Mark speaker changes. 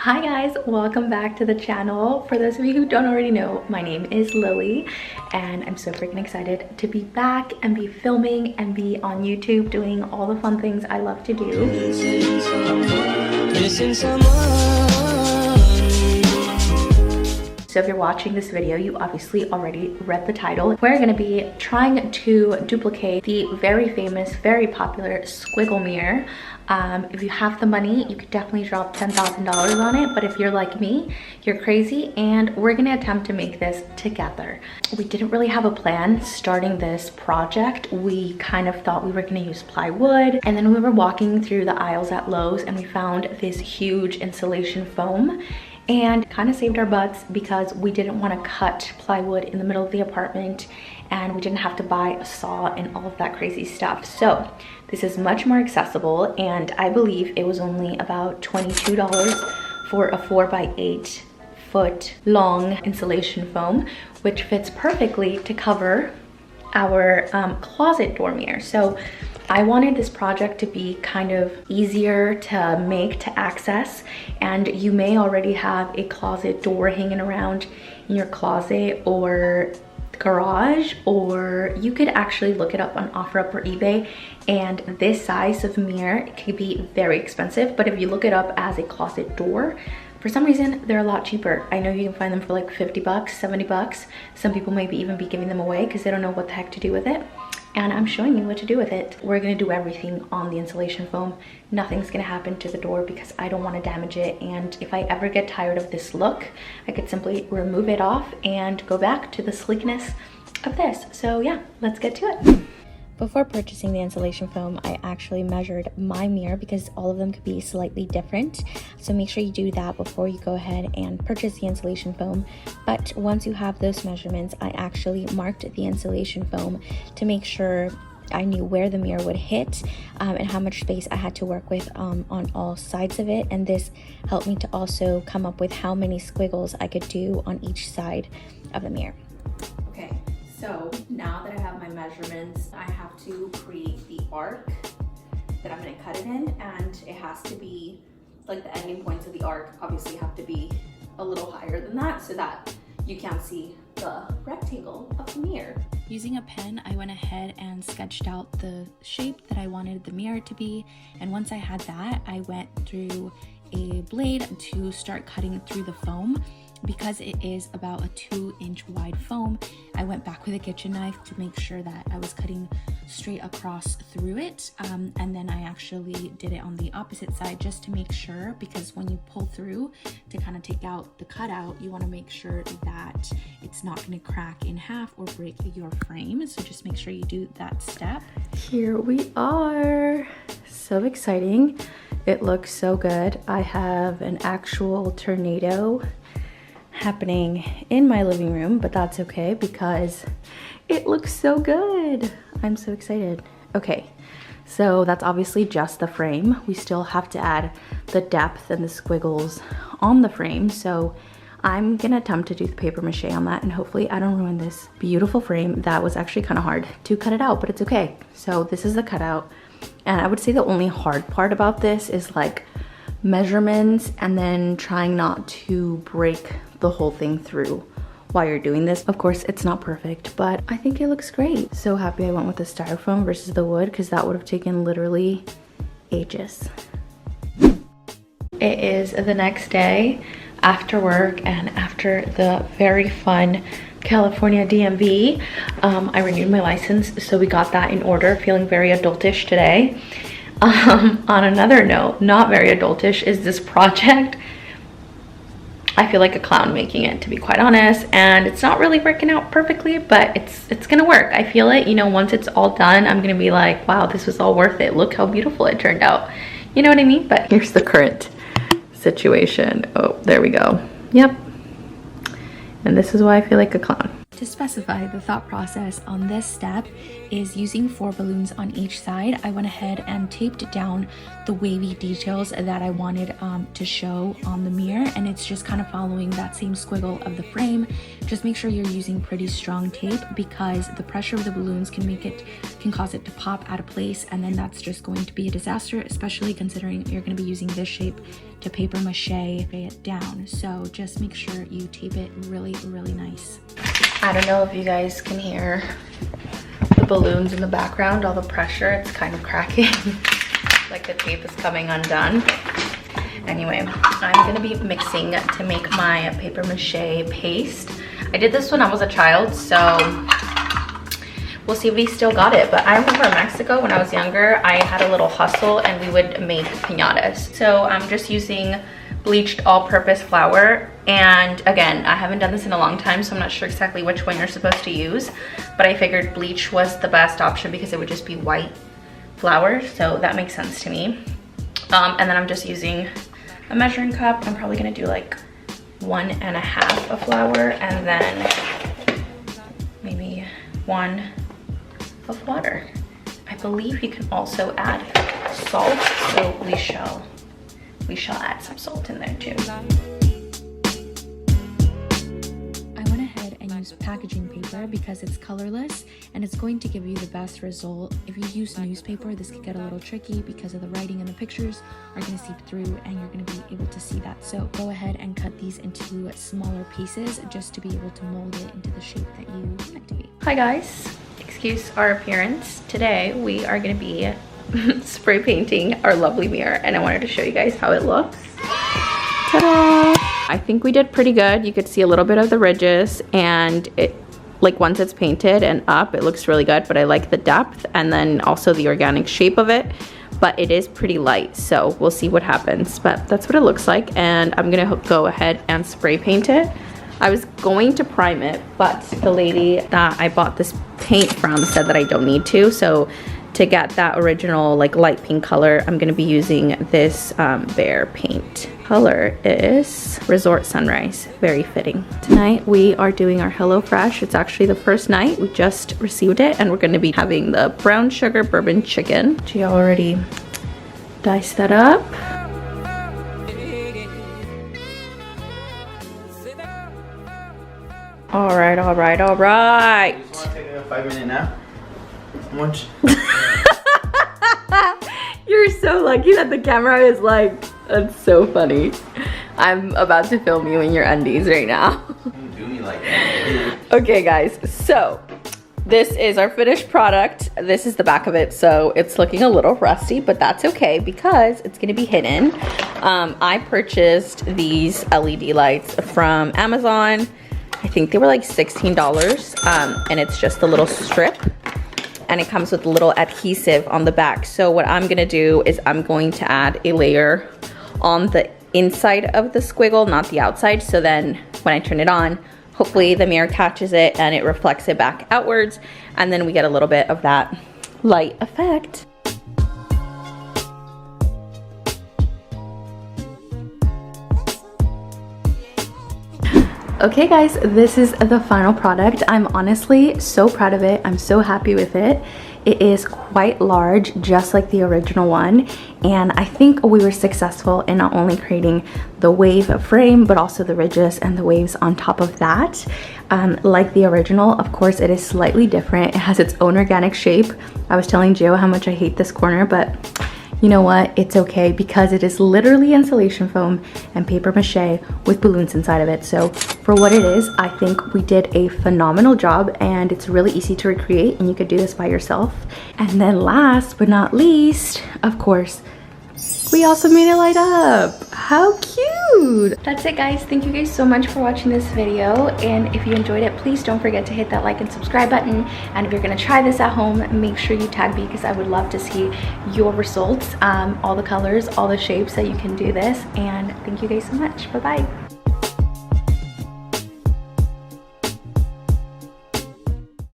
Speaker 1: Hi guys, welcome back to the channel. For those of you who don't already know, my name is Lily and I'm so freaking excited to be back and be filming and be on YouTube doing all the fun things I love to do. So if you're watching this video, you obviously already read the title. We're gonna be trying to duplicate the very famous, very popular Squiggle mirror. If you have the money, you could definitely drop $10,000 on it, but if you're like me, you're crazy, and we're gonna attempt to make this together. We didn't really have a plan starting this project. We kind of thought we were gonna use plywood, and then we were walking through the aisles at Lowe's and we found this huge insulation foam and kind of saved our butts because we didn't want to cut plywood in the middle of the apartment and we didn't have to buy a saw and all of that crazy stuff. So this is much more accessible, and I believe it was only about $22 for a 4x8 foot long insulation foam, which fits perfectly to cover our closet door mirror. So I wanted this project to be kind of easier to make, to access, and you may already have a closet door hanging around in your closet or garage, or you could actually look it up on OfferUp or eBay, and this size of mirror could be very expensive, but if you look it up as a closet door, for some reason they're a lot cheaper. I know you can find them for like 50 bucks, 70 bucks. Some people maybe even be giving them away because they don't know what the heck to do with it. And I'm showing you what to do with it. We're gonna do everything on the insulation foam. Nothing's gonna happen to the door because I don't wanna damage it. And if I ever get tired of this look, I could simply remove it off and go back to the sleekness of this. So yeah, let's get to it. Before purchasing the insulation foam, I actually measured my mirror because all of them could be slightly different. So make sure you do that before you go ahead and purchase the insulation foam. But once you have those measurements, I actually marked the insulation foam to make sure I knew where the mirror would hit and how much space I had to work with on all sides of it. And this helped me to also come up with how many squiggles I could do on each side of the mirror. Okay. So now that I have my measurements, I have to create the arc that I'm going to cut it in, and it has to be like the ending points of the arc obviously have to be a little higher than that so that you can't see the rectangle of the mirror. Using a pen, I went ahead and sketched out the shape that I wanted the mirror to be, and once I had that, I went through a blade to start cutting through the foam. Because it is about a 2-inch wide foam, I went back with a kitchen knife to make sure that I was cutting straight across through it. And then I actually did it on the opposite side just to make sure, because when you pull through to kind of take out the cutout, you want to make sure that it's not going to crack in half or break your frame. So just make sure you do that step. Here we are. So exciting. It looks so good. I have an actual tornado happening in my living room, but that's okay because it looks so good. I'm so excited. Okay, so that's obviously just the frame. We still have to add the depth and the squiggles on the frame, so I'm gonna attempt to do the paper mache on that, and hopefully I don't ruin this beautiful frame. That was actually kind of hard to cut it out, but it's okay. So this is the cutout, and I would say the only hard part about this is like measurements and then trying not to break the whole thing through while you're doing this. Of course, it's not perfect, but I think it looks great. So happy I went with the styrofoam versus the wood because that would have taken literally ages. It is the next day after work and after the very fun California DMV. I renewed my license, so we got that in order, feeling very adultish today. On another note, not very adultish, is this project. I feel like a clown making it, to be quite honest, and it's not really working out perfectly, but it's gonna work. I feel it, you know, once it's all done, I'm gonna be like, wow, this was all worth it. Look how beautiful it turned out. You know what I mean? But here's the current situation. Oh, there we go. Yep. And this is why I feel like a clown. To specify the thought process on this step is using 4 balloons on each side. I went ahead and taped down the wavy details that I wanted to show on the mirror, and it's just kind of following that same squiggle of the frame. Just make sure you're using pretty strong tape because the pressure of the balloons can cause it to pop out of place, and then that's just going to be a disaster, especially considering you're going to be using this shape to paper mache it down. So just make sure you tape it really, really nice. I don't know if you guys can hear the balloons in the background, all the pressure, it's kind of cracking. Like the tape is coming undone. Anyway, I'm gonna be mixing to make my paper mache paste. I did this when I was a child, so we'll see if we still got it. But I remember in Mexico when I was younger, I had a little hustle and we would make piñatas. So I'm just using bleached all-purpose flour. And again, I haven't done this in a long time, so I'm not sure exactly which one you're supposed to use. But I figured bleach was the best option because it would just be white flour. So that makes sense to me. And then I'm just using a measuring cup. I'm probably gonna do like 1.5 of flour and then maybe 1 of water. I believe you can also add salt, so we shall add some salt in there too. I went ahead and used packaging paper because it's colorless and it's going to give you the best result. If you use newspaper, this could get a little tricky because of the writing and the pictures are going to seep through and you're going to be able to see that. So go ahead and cut these into smaller pieces just to be able to mold it into the shape that you want it to be. Hi guys, excuse our appearance. Today we are going to be spray painting our lovely mirror and I wanted to show you guys how it looks. Ta-da! I think we did pretty good. You could see a little bit of the ridges and it, like once it's painted and up, it looks really good, but I like the depth and then also the organic shape of it, but it is pretty light, so we'll see what happens. But that's what it looks like and I'm gonna go ahead and spray paint it. I was going to prime it, but the lady that I bought this paint from said that I don't need to, so to get that original like light pink color, I'm gonna be using this Bear paint. Color is Resort Sunrise, very fitting. Tonight we are doing our HelloFresh. It's actually the first night, we just received it and we're gonna be having the brown sugar bourbon chicken. She already diced that up. All right, all right, all right.
Speaker 2: Want to take a 5-minute nap? How much?
Speaker 1: You're so lucky that the camera is like, that's so funny. I'm about to film you in your undies right now.
Speaker 2: Don't do me like that.
Speaker 1: Okay guys, so this is our finished product. This is the back of it, so it's looking a little rusty, but that's okay because it's gonna be hidden. I purchased these LED lights from Amazon. I think they were like $16, and it's just a little strip. And it comes with a little adhesive on the back. So what I'm gonna do is I'm going to add a layer on the inside of the squiggle, not the outside. So then when I turn it on, hopefully the mirror catches it and it reflects it back outwards. And then we get a little bit of that light effect. Okay guys, this is the final product. I'm honestly so proud of it. I'm so happy with it. It is quite large, just like the original one. And I think we were successful in not only creating the wave frame, but also the ridges and the waves on top of that. Like the original, of course, it is slightly different. It has its own organic shape. I was telling Gio how much I hate this corner, but you know what? It's okay because it is literally insulation foam and paper mache with balloons inside of it. So for what it is, I think we did a phenomenal job and it's really easy to recreate and you could do this by yourself. And then last but not least, of course, we also made it light up. How cute! That's it guys. Thank you guys so much for watching this video. And if you enjoyed it, please don't forget to hit that like and subscribe button. And if you're gonna try this at home, make sure you tag me because I would love to see your results. All the colors, all the shapes that you can do this. And thank you guys so much. Bye-bye.